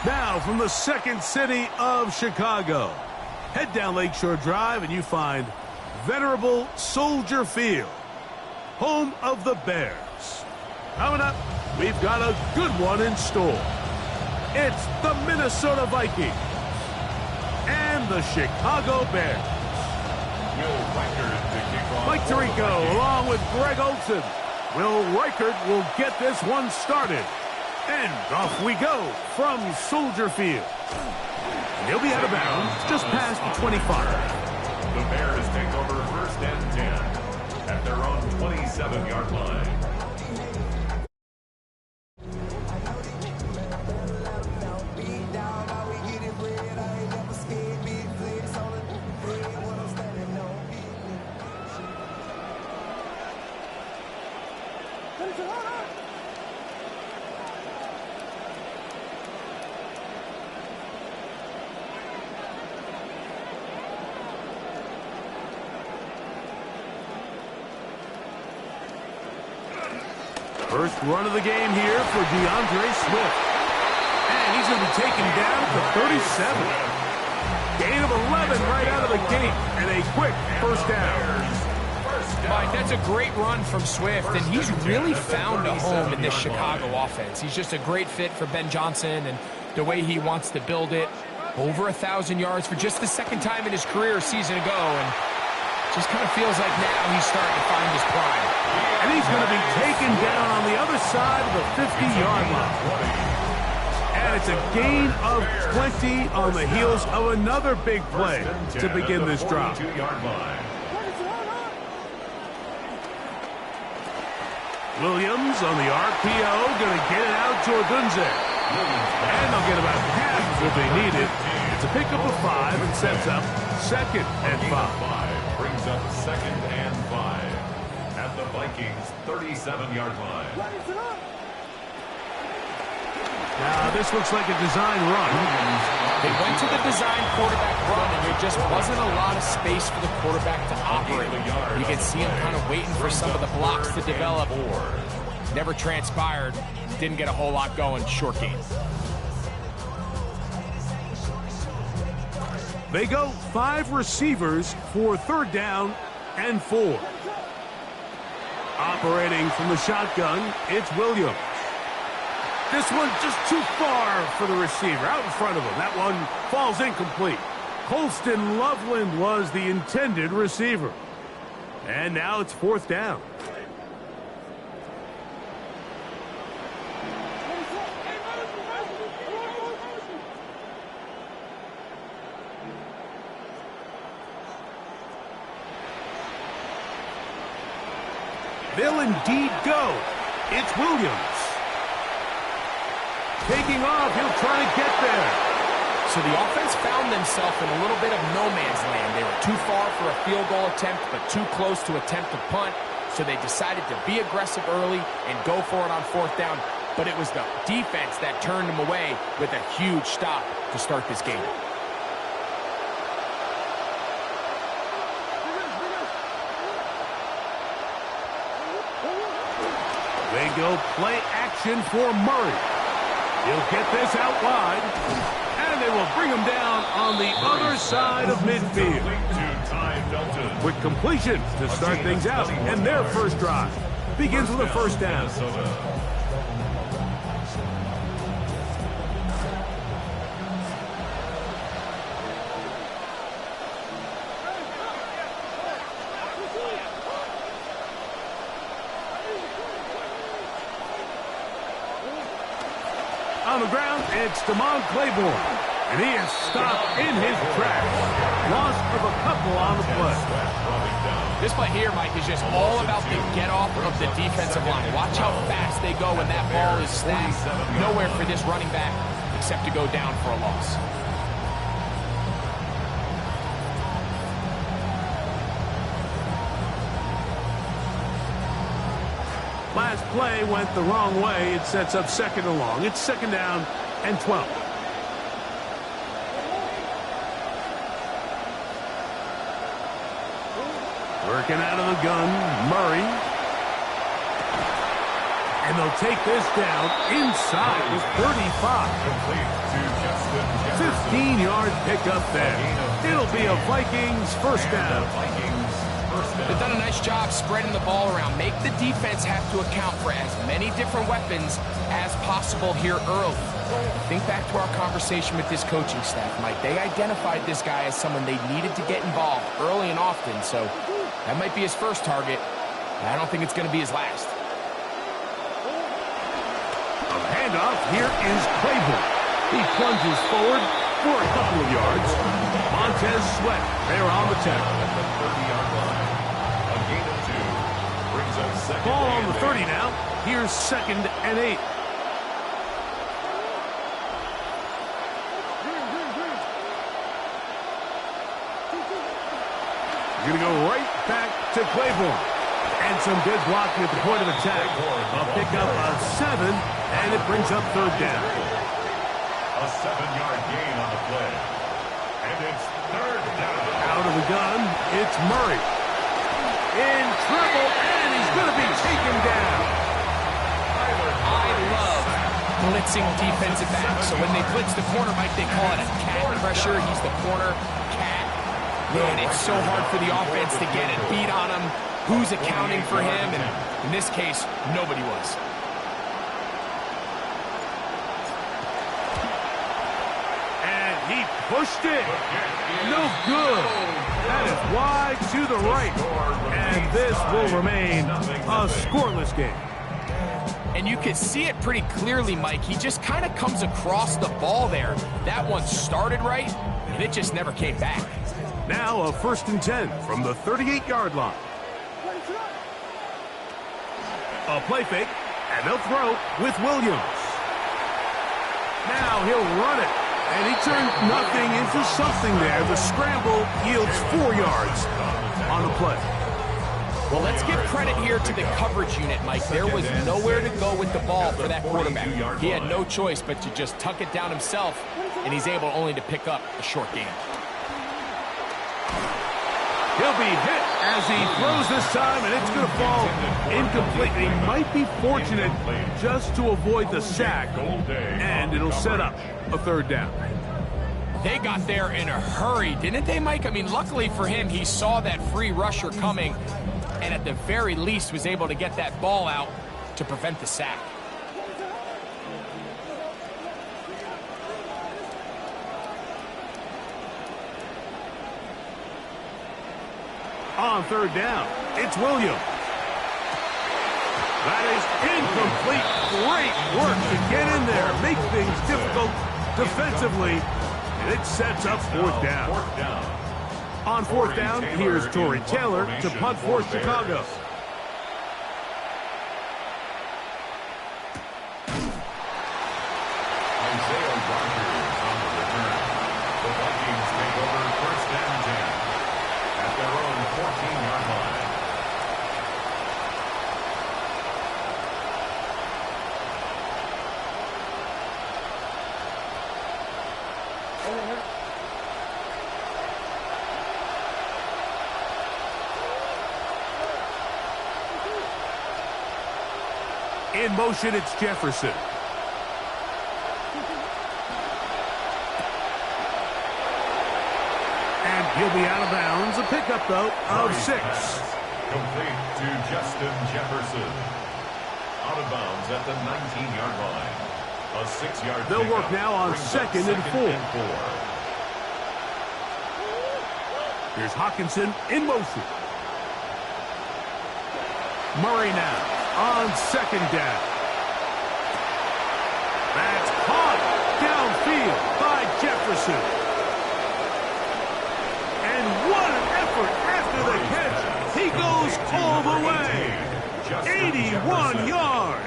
Now, from the second city of Chicago, head down Lakeshore Drive and you find venerable Soldier Field, home of the Bears. Coming up, we've got a good one in store. It's the Minnesota Vikings and the Chicago Bears. Mike Tirico along with Greg Olson. Will Reichert will get this one started. And off we go from Soldier Field. And he'll be out of bounds just past the 25. The Bears take over first and 10 at their own 27-yard line. First run of the game here for DeAndre Swift. And he's going to be taken down to 37. Gain of 11 right out of the gate. And a quick first down. Mike, that's a great run from Swift, and he's really found a home in this Chicago offense. He's just a great fit for Ben Johnson and the way he wants to build it. Over 1,000 yards for just the second time in his career a season ago, and just kind of feels like now he's starting to find his prime. And he's going to be taken down on the other side of the 50-yard line. And it's a gain of 20 on the heels of another big play to begin this drive. Williams on the RPO, going to get it out to Odunze. And they'll get about half what they needed. It's a pickup of 5 and sets up second and 5. Brings up second and 5 at the Vikings 37-yard line. Now this looks like a design run. They went to the design quarterback run, and there just wasn't a lot of space for the quarterback to operate. You can see him kind of waiting for some of the blocks to develop. Never transpired. Didn't get a whole lot going. Short game. They go 5 receivers for third down and 4. Operating from the shotgun, it's Williams. This one just too far for the receiver, out in front of him. That one falls incomplete. Colston Loveland was the intended receiver. And now it's fourth down. They'll indeed go. It's Williams. Taking off, he'll try to get there. So the offense found themselves in a little bit of no man's land. They were too far for a field goal attempt, but too close to attempt a punt. So they decided to be aggressive early and go for it on fourth down. But it was the defense that turned them away with a huge stop to start this game. They go play action for Murray. He'll get this out wide, and they will bring him down on the other side of midfield. Quick completion to start things out, and their first drive begins with a first down. On the ground, it's Damon Claiborne, and he is stopped in his tracks. Loss of a couple on the play. This play here, Mike, is just all about the get-off of the defensive line. Watch how fast they go when that ball is snapped. Nowhere for this running back except to go down for a loss. Last play went the wrong way. It sets up second and long. It's second down and 12. Working out of the gun, Murray. And they'll take this down inside the 35. 15-yard pickup there. It'll be a Vikings first down. They've done a nice job spreading the ball around. Make the defense have to account for as many different weapons as possible here early. Think back to our conversation with this coaching staff, Mike. They identified this guy as someone they needed to get involved early and often, so that might be his first target. I don't think it's going to be his last. A handoff. Here is Claiborne. He plunges forward for a couple of yards. Montez Sweat there on the tackle. At the 30-yard line. A gain of 2 brings up second. Ball on the 30 now. Here's second and 8. You're going to go right back to Claiborne. And some good blocking at the point of attack. A pickup of 7, and it brings up third down. A 7-yard gain on the play. And it's third down. Out of the gun, it's Murray. In trouble, and he's going to be taken down. I love blitzing defensive backs. So when they blitz the corner, Mike, they call it a cat pressure. He's the corner cat. Man, it's so hard for the offense to get it beat on him. Who's accounting for him? And in this case, nobody was. And he pushed it. No good. That is wide to the right. And this will remain a scoreless game. And you can see it pretty clearly, Mike. He just kind of comes across the ball there. That one started right, and it just never came back. Now a first and 10 from the 38-yard line. A play fake, and they'll throw with Williams. Now he'll run it, and he turned nothing into something there. The scramble yields 4 yards on the play. Well, let's give credit here to the coverage unit, Mike. There was nowhere to go with the ball for that quarterback. He had no choice but to just tuck it down himself, and he's able only to pick up a short gain. He'll be hit as he throws this time, and it's going to fall incomplete. He might be fortunate just to avoid the sack, and it'll set up a third down. They got there in a hurry, didn't they, Mike? I mean, luckily for him, he saw that free rusher coming, and at the very least was able to get that ball out to prevent the sack. On third down, it's Williams. That is incomplete. Great work to get in there, make things difficult defensively, and it sets up fourth down. On fourth down, here's Torrey Taylor to punt for Chicago. In motion, it's Jefferson. And he'll be out of bounds. A pickup, though, of 6. Complete to Justin Jefferson. Out of bounds at the 19-yard line. A 6-yard They'll work now on second and 4. Here's Hawkinson in motion. Murray now on second down. That's caught downfield by Jefferson. And what an effort after the catch. He goes all the way. 81 yards.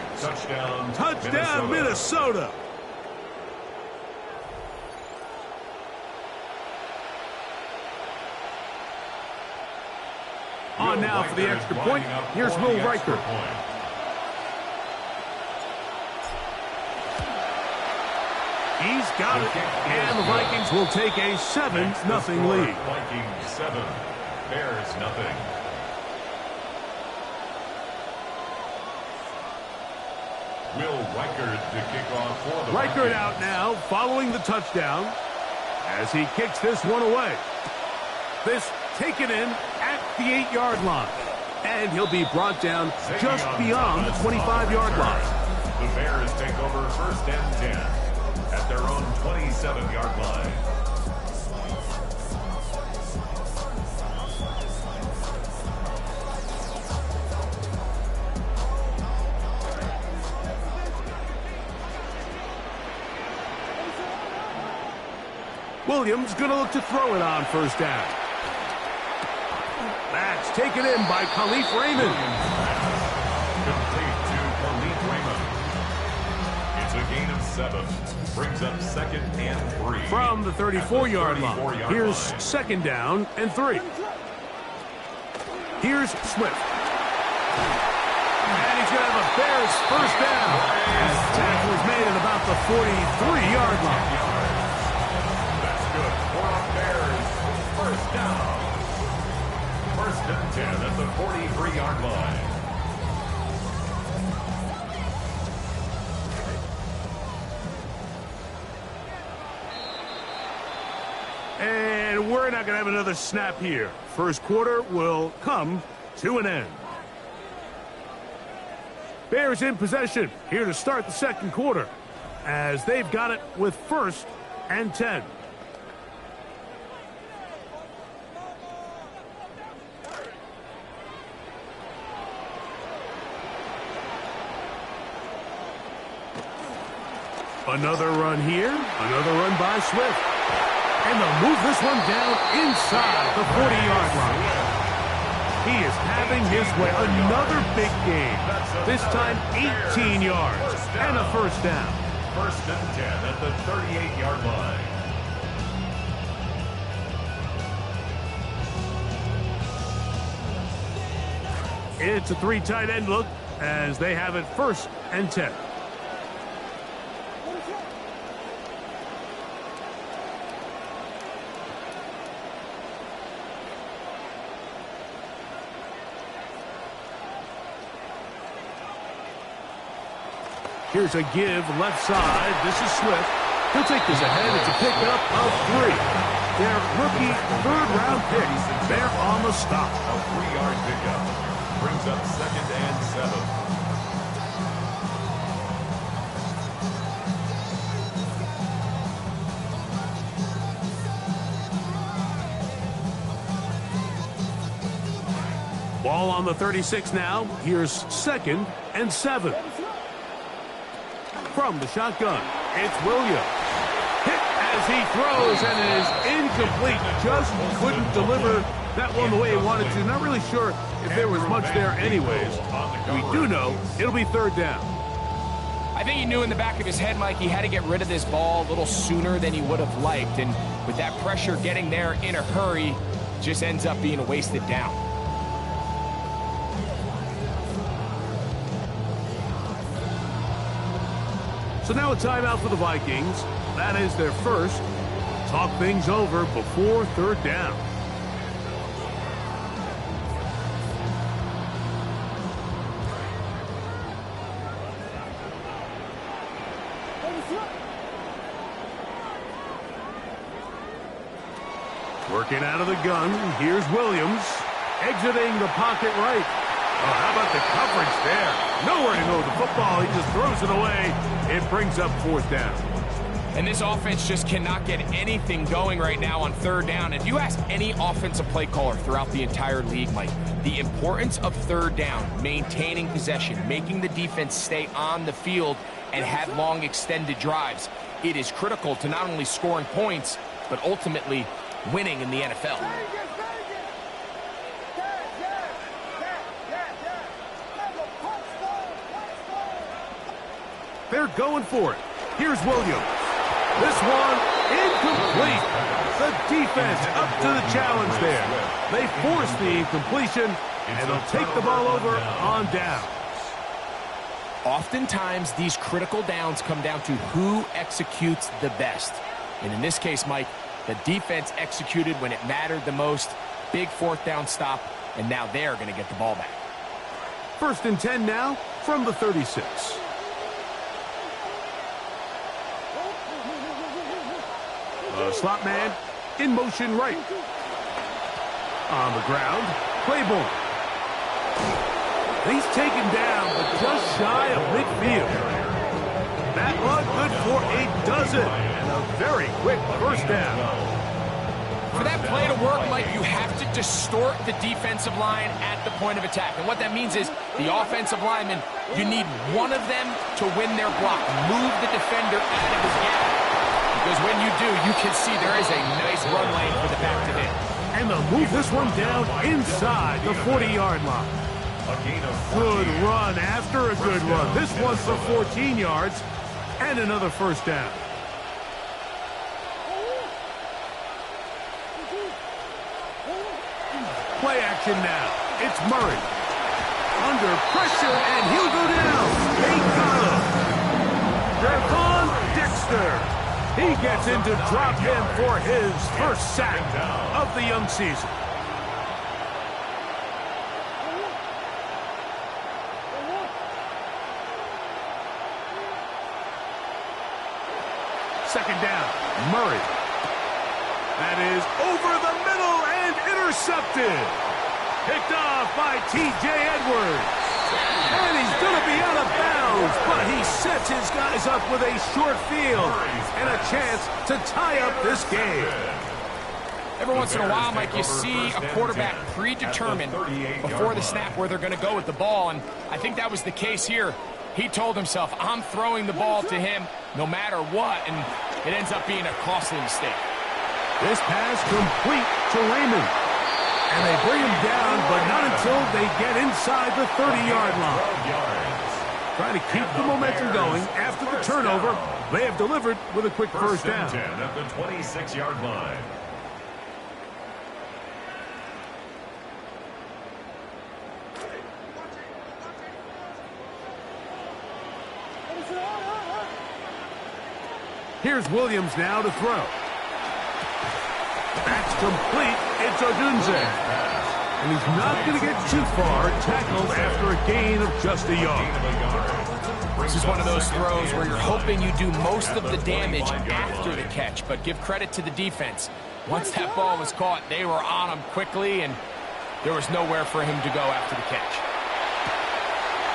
Touchdown, Minnesota. on now for the extra point. Here's Will Riker. He's got it, and the Vikings will take a 7-0 lead. Vikings 7, Bears nothing. Will Riker to kick off for the Riker Vikings. out now, following the touchdown, as he kicks this one away. This taken in at the 8-yard line, and he'll be brought down just beyond the 25-yard line. The Bears take over 1st and 10 at their own 27-yard line. Williams going to look to throw it on 1st down. That's taken in by Khalif Raymond. Complete to Khalif Raymond. It's a gain of 7. Brings up 2nd and 3. From the 34-yard line. Here's 2nd down and 3. Here's Swift. And he's going to have a Bears 1st down. As the tackle is made at about the 43-yard line. First down. 1st and 10 at the 43-yard line. And we're not going to have another snap here. First quarter will come to an end. Bears in possession here to start the 2nd quarter, as they've got it with 1st and 10. Another run here. Another run by Swift. And they'll move this one down inside the 40-yard line. He is having his way. Another big game. This time 18 yards and a 1st down. 1st and 10 at the 38-yard line. It's a 3 tight end look as they have it 1st and 10. Here's a give left side. This is Swift. He'll take this ahead. It's a pickup of 3. Their rookie 3rd-round pick. They're on the stop. A 3-yard pickup. Brings up 2nd and 7. Ball on the 36 now. Here's 2nd and 7. From the shotgun, it's Williams. Hit as he throws, and it is incomplete. Just couldn't deliver that one the way he wanted to. Not really sure if there was much there anyways. We do know it'll be 3rd down. I think he knew in the back of his head, Mike, he had to get rid of this ball a little sooner than he would have liked. And with that pressure getting there in a hurry, just ends up being a wasted down. So now a timeout for the Vikings. That is their first. Talk things over before 3rd down. Working out of the gun. Here's Williams. Exiting the pocket right. Oh, how about the coverage there? Nowhere to go with the football. He just throws it away. It brings up 4th down. And this offense just cannot get anything going right now on 3rd down. If you ask any offensive play caller throughout the entire league, Mike, the importance of 3rd down, maintaining possession, making the defense stay on the field and have long extended drives, it is critical to not only scoring points, but ultimately winning in the NFL. They're going for it. Here's Williams. This one incomplete. The defense up to the challenge there. They forced the incompletion, And they'll take the ball over on down. Oftentimes, these critical downs come down to who executes the best. And in this case, Mike, the defense executed when it mattered the most. Big fourth down stop, and now they're going to get the ball back. 1st and 10 now from the 36. The slot man in motion right. On the ground, Claiborne. He's taken down, but just shy of midfield. That run good for a dozen, and a very quick first down. For that play to work, Mike, you have to distort the defensive line at the point of attack. And what that means is the offensive lineman, you need one of them to win their block. Move the defender out of his gap. Because when you do, you can see there is a nice run lane for the back to hit. And they'll move this one down inside the 40-yard line. Good run after a good run. This one for 14 yards and another first down. Play action now. It's Murray. Under pressure, and he'll go down. They got him. Gervon Dexter. He gets in to drop him for his first sack of the young season. Second down, Murray. That is over the middle and intercepted. Picked off by T.J. Edwards. And he's going to be out of bounds, but he sets his guys up with a short field and a chance to tie up this game. Every once in a while, Mike, you see a quarterback predetermined before the snap where they're going to go with the ball, and I think that was the case here. He told himself, I'm throwing the ball to him no matter what, and it ends up being a costly mistake. This pass complete to Raymond. And they bring him down, but not until they get inside the 30-yard line. Trying to keep the momentum going after the turnover. They have delivered with a quick first down. 10 at the 26-yard line. Here's Williams now to throw. That's complete. It's Odunze. And he's not going to get too far, tackled after a gain of just a yard. This is one of those throws where you're hoping you do most of the damage after the catch, but give credit to the defense. Once that ball was caught, they were on him quickly, and there was nowhere for him to go after the catch.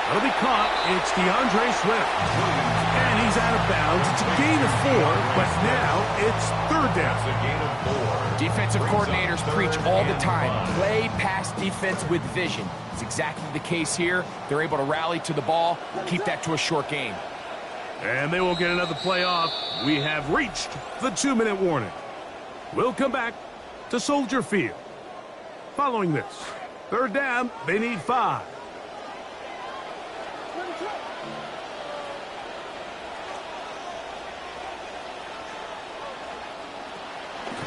That'll be caught. It's DeAndre Swift. And he's out of bounds. It's a gain of 4, but now it's third down. It's a gain of 4. Defensive coordinators preach all the time, play pass defense with vision. It's exactly the case here. They're able to rally to the ball, keep that to a short gain. And they will get another play off. We have reached the 2-minute warning. We'll come back to Soldier Field. Following this, third down, they need 5.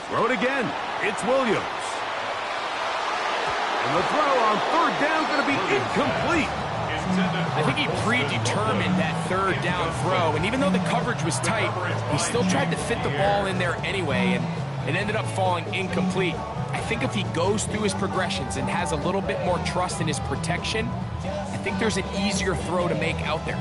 Throw it again. It's Williams. And the throw on third down going to be incomplete. I think he predetermined that third down throw, and even though the coverage was tight, he still tried to fit the ball in there anyway, and it ended up falling incomplete. I think if he goes through his progressions and has a little bit more trust in his protection, I think there's an easier throw to make out there.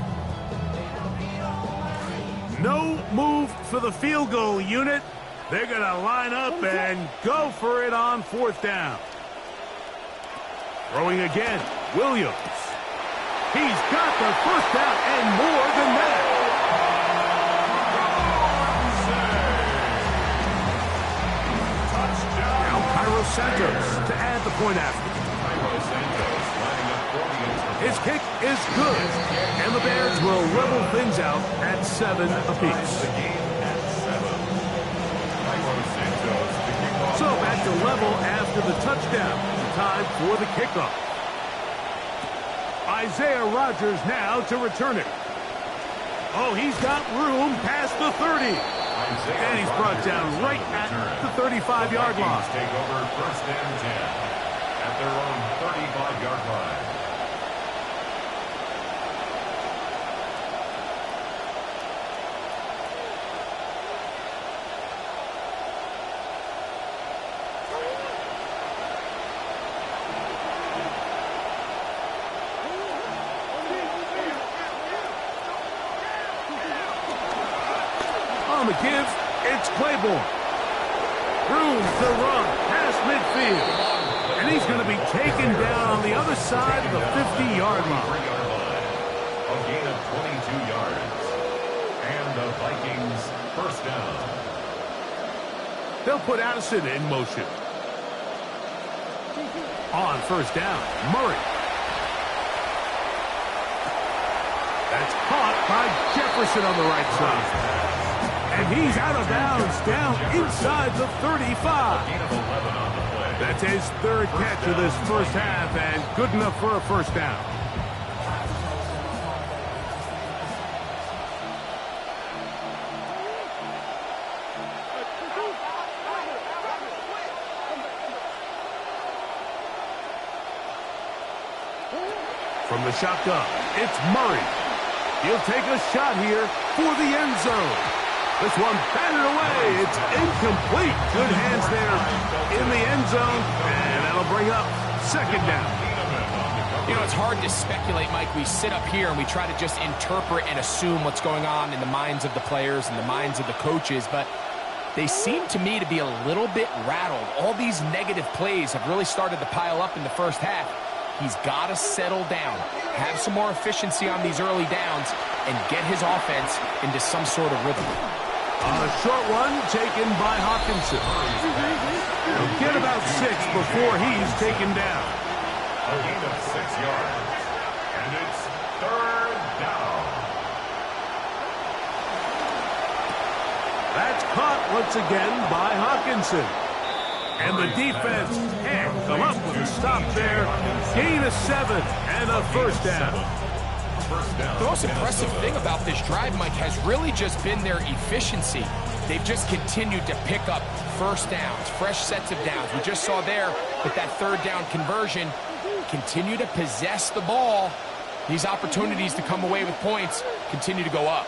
No move for the field goal unit. They're going to line up and go for it on fourth down. Throwing again, Williams. He's got the first down and more than that. Now Cairo Santos to add the point after. His kick is good, and the Bears will level things out at 7 apiece. So back to level after the touchdown. Time for the kickoff. Isaiah Rodgers now to return it. Oh, he's got room past the 30. And he's brought down right at the 35-yard line. Take over 1st and 10 at their own 35-yard line. On the give, it's Claiborne. Room to run past midfield. And he's going to be taken down on the other side of the 50-yard line. A gain of 22 yards. And the Vikings first down. They'll put Addison in motion. On first down, Murray. That's caught by Jefferson on the right side. And he's out of bounds, down inside the 35. That's his third catch of this first half, and good enough for a first down. From the shotgun, it's Murray. He'll take a shot here for the end zone. This one batted away. It's incomplete. Good hands there in the end zone, and that'll bring up second down. You know, it's hard to speculate, Mike. We sit up here and we try to just interpret and assume what's going on in the minds of the players and the minds of the coaches, but they seem to me to be a little bit rattled. All these negative plays have really started to pile up in the first half. He's got to settle down, have some more efficiency on these early downs, and get his offense into some sort of rhythm. A short one taken by Hawkinson. He'll get about 6 before he's taken down. A gain of 6 yards. And it's third down. That's caught once again by Hawkinson. And the defense can't come up with a stop there. Gain of 7 and a first down. The most impressive thing about this drive, Mike, has really just been their efficiency. They've just continued to pick up first downs, fresh sets of downs. We just saw there with that third down conversion, continue to possess the ball. These opportunities to come away with points continue to go up.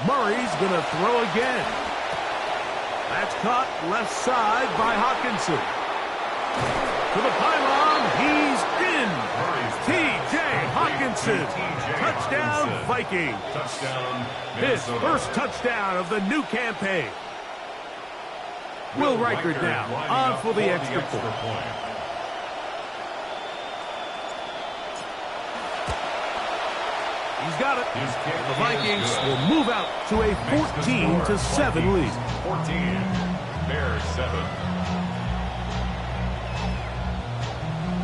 Murray's going to throw again. That's caught left side by Hawkinson. To the pylon, he's in. T.J. Hawkinson. Touchdown, Vikings. Touchdown, His Minnesota. first touchdown of the new campaign. Will Riker now on for the extra point. He's got it. The Vikings will move out to a 14-7 lead. 14, Bears 7.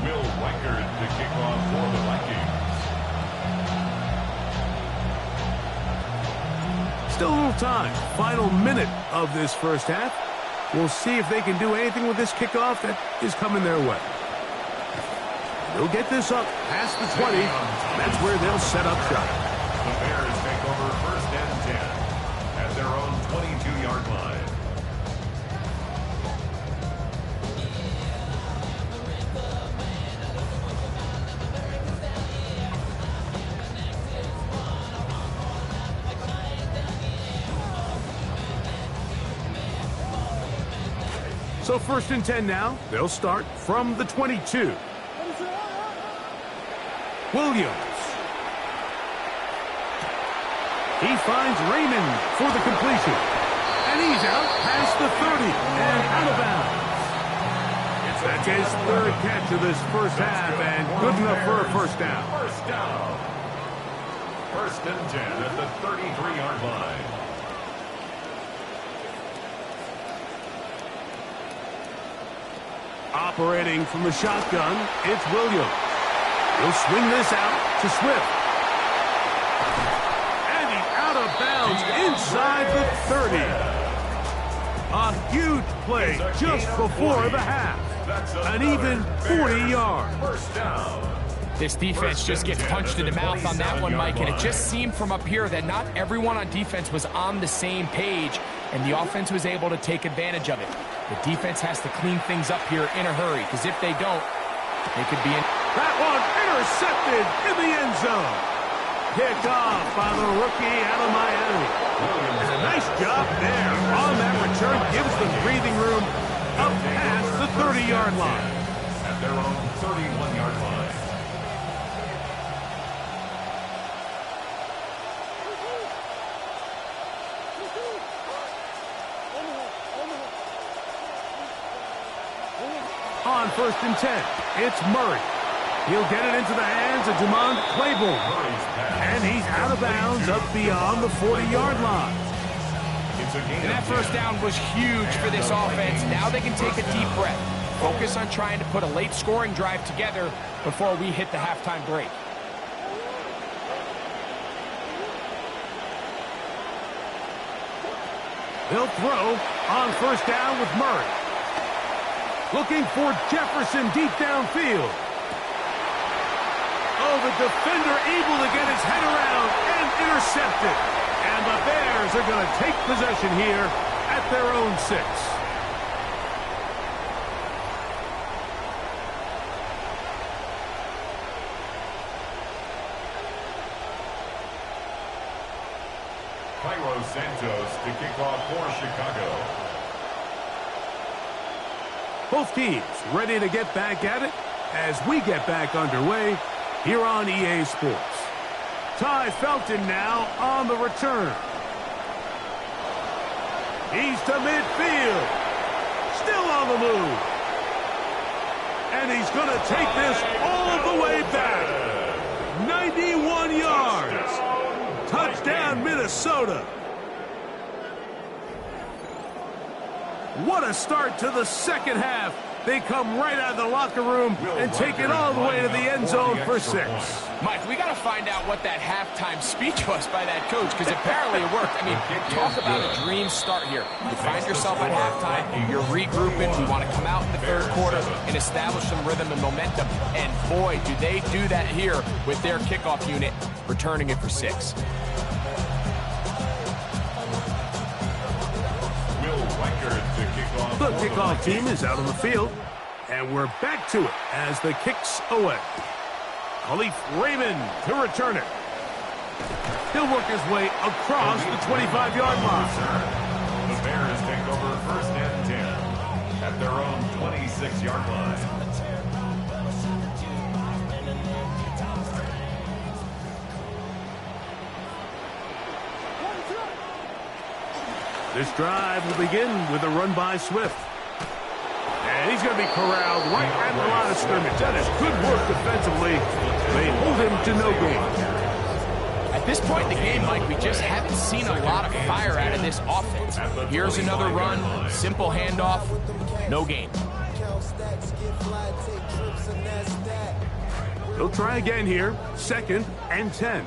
Will Riker to kick off for the Vikings. Still a little time. Final minute of this first half. We'll see if they can do anything with this kickoff that is coming their way. They'll get this up past the 20. That's where they'll set up shop. The Bears take over first and 10 at their own 22-yard line. So first and 10 now. They'll start from the 22. Williams. He finds Raymond for the completion. And he's out past the 30 and out of bounds. That's his third catch of this first half and good enough for a first down. First down. First and 10 at the 33-yard line. Operating from the shotgun, it's Williams. He'll swing this out to Swift. And he's out of bounds inside the 30. A huge play just before the half. An even 40 yards. First down. This defense just gets punched in the mouth on that one, Mike, and it just seemed from up here that not everyone on defense was on the same page, and the offense was able to take advantage of it. The defense has to clean things up here in a hurry, because if they don't, they could be in. That one intercepted in the end zone. Picked off by the rookie out of Miami. And a nice job there on that return. Gives them breathing room up past the 30-yard line. At their own 31-yard line. On 1st and 10, it's Murray. He'll get it into the hands of Jamon Claiborne. And he's out of bounds up beyond the 40-yard line. And that first down was huge for this offense. Now they can take a deep breath. Focus on trying to put a late scoring drive together before we hit the halftime break. He'll throw on 1st down with Murray. Looking for Jefferson deep downfield. Oh, the defender able to get his head around and intercept it. And the Bears are going to take possession here at their own 6. Cairo Santos to kick off for Chicago. Both teams ready to get back at it as we get back underway here on EA Sports. Ty Felton now on the return. He's to midfield. Still on the move. And he's going to take this all the way back. 91 yards. Touchdown, Minnesota. What a start to the second half. They come right out of the locker room and take it all the way to the end zone for 6. Mike, we got to find out what that halftime speech was by that coach, because apparently it worked. I mean, talk about a dream start here. You find yourself at halftime, you're regrouping, you want to come out in the third quarter and establish some rhythm and momentum. And boy, do they do that here with their kickoff unit, returning it for 6. The kickoff team is out on the field, and we're back to it as the kick's away. Khalif Raymond to return it. He'll work his way across the 25-yard line. The Bears take over 1st and 10 at their own 26-yard line. This drive will begin with a run by Swift. And he's going to be corralled right at the line of scrimmage. That is good work defensively. They hold him to no gain. At this point in the game, Mike, we just haven't seen a lot of fire out of this offense. Here's another run, simple handoff, no gain. He'll try again here, 2nd and 10.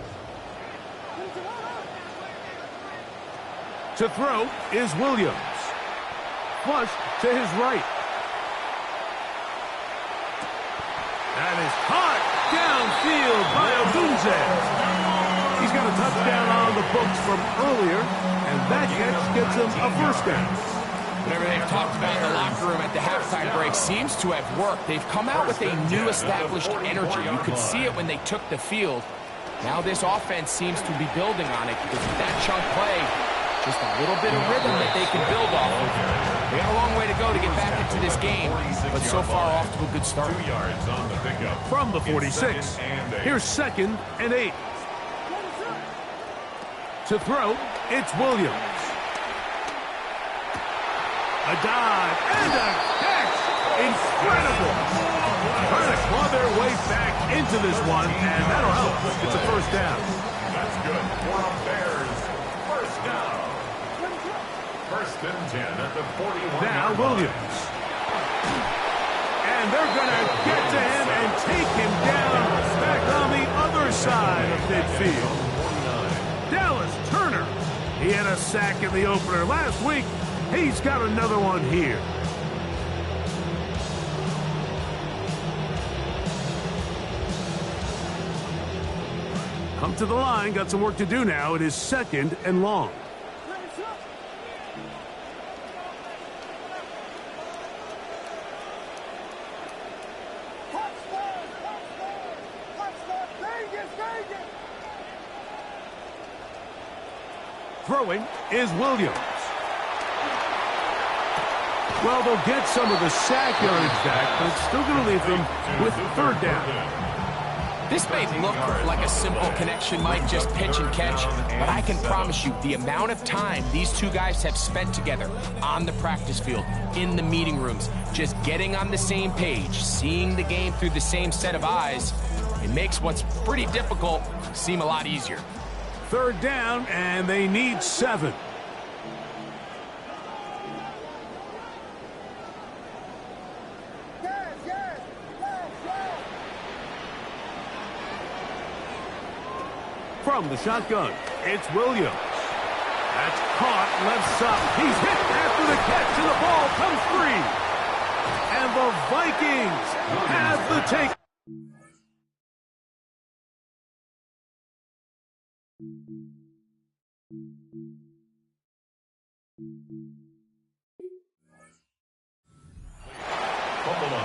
To throw is Williams. Flush to his right. That is caught downfield by Odunze. He's got a touchdown on the books from earlier, and that catch gets him a 1st down. Whatever they've talked about in the locker room at the halftime break seems to have worked. They've come out with a new established energy. You could see it when they took the field. Now this offense seems to be building on it, because with that chunk play, just a little bit of rhythm that they can build off of. They got a long way to go to get back into this game, but so far off to a good start. 2 yards on the pickup. From the 46, here's 2nd and 8. To throw, it's Williams. A dive and a catch. Incredible. Trying to claw their way back into this one, and that'll help. It's a 1st down. That's good for the Bears. 1st down. 1st and 10 at the 41. Now Williams. And they're going to get to him and take him down back on the other side of midfield. Dallas Turner. He had a sack in the opener last week. He's got another one here. Come to the line. Got some work to do now. It is 2nd and long. Throwing is Williams. Well, they'll get some of the sack yardage back, but it's still going to leave them with third down. This may look like a simple connection, Mike, just pitch and catch, but I can promise you the amount of time these two guys have spent together on the practice field, in the meeting rooms, just getting on the same page, seeing the game through the same set of eyes, it makes what's pretty difficult seem a lot easier. Third down, and they need 7. From the shotgun, it's Williams. That's caught left side. He's hit after the catch, and the ball comes free. And the Vikings have the take.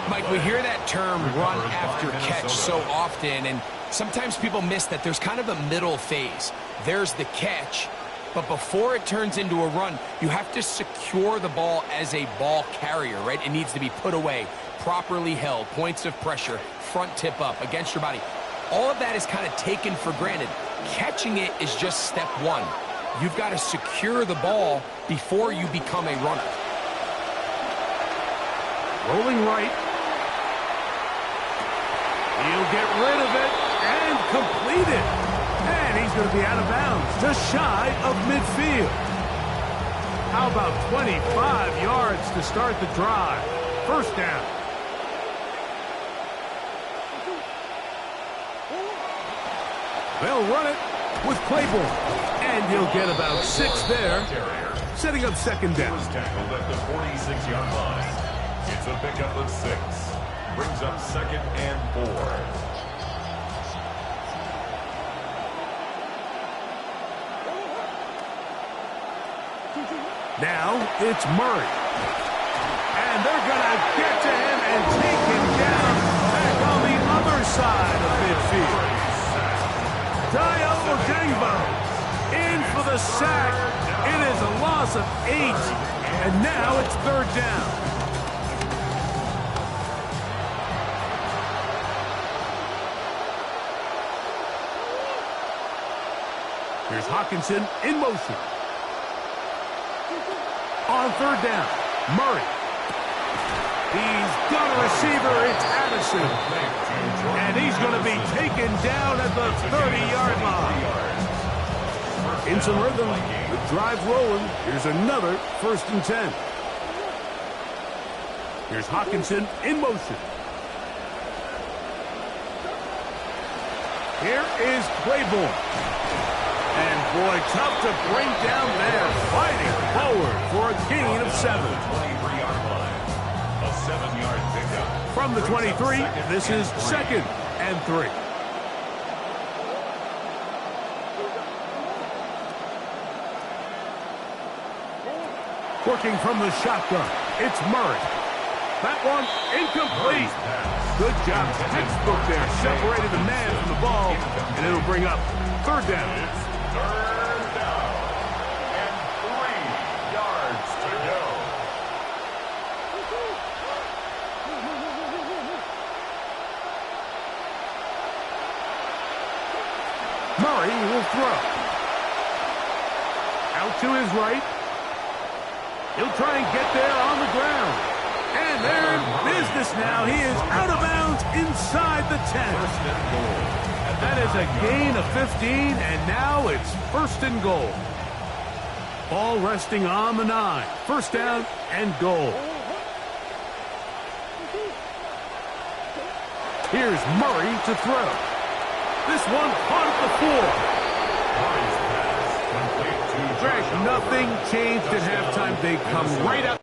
Mike, we hear that term run after catch so often, and sometimes people miss that there's kind of a middle phase. There's the catch, but before it turns into a run, you have to secure the ball as a ball carrier, right? It needs to be put away, properly held, points of pressure, front tip up against your body. All of that is kind of taken for granted. Catching it is just step one. You've got to secure the ball before you become a runner. Rolling right. He'll get rid of it and complete it. And he's going to be out of bounds, just shy of midfield. How about 25 yards to start the drive? First down. They'll run it with Claiborne. And he'll get about 6 there, setting up second down. Tackled at the 46-yard line. It's a pickup of 6. Brings up 2nd and 4. Now it's Murray. And they're going to get to him and take him down back on the other side of midfield. Dio Odengbo in for the sack. It is a loss of 8. And now it's third down. Here's Hawkinson in motion. On third down, Murray. He's got a receiver, it's Addison. And he's going to be taken down at the 30-yard line. In some rhythm, the drive's rolling. Here's another 1st and 10. Here's Hawkinson in motion. Here is Claiborne. And boy, tough to bring down there. Fighting forward for a gain of 7. 23-yard line. A 7-yard pickup. From the 23, this is 2nd and 3. Working from the shotgun, it's Murray. That one incomplete. Good job. Textbook there. Separated the man from the ball, and it'll bring up third down. Third down. And 3 yards to go. Murray will throw. Out to his right. He'll try and get there on the ground. And they're in business now. He is out of bounds inside the 10. That is a gain of 15, and now it's 1st and goal. Ball resting on the 9. First down and goal. Here's Murray to throw. This one caught at the 4. Greg, nothing changed at halftime. They come right out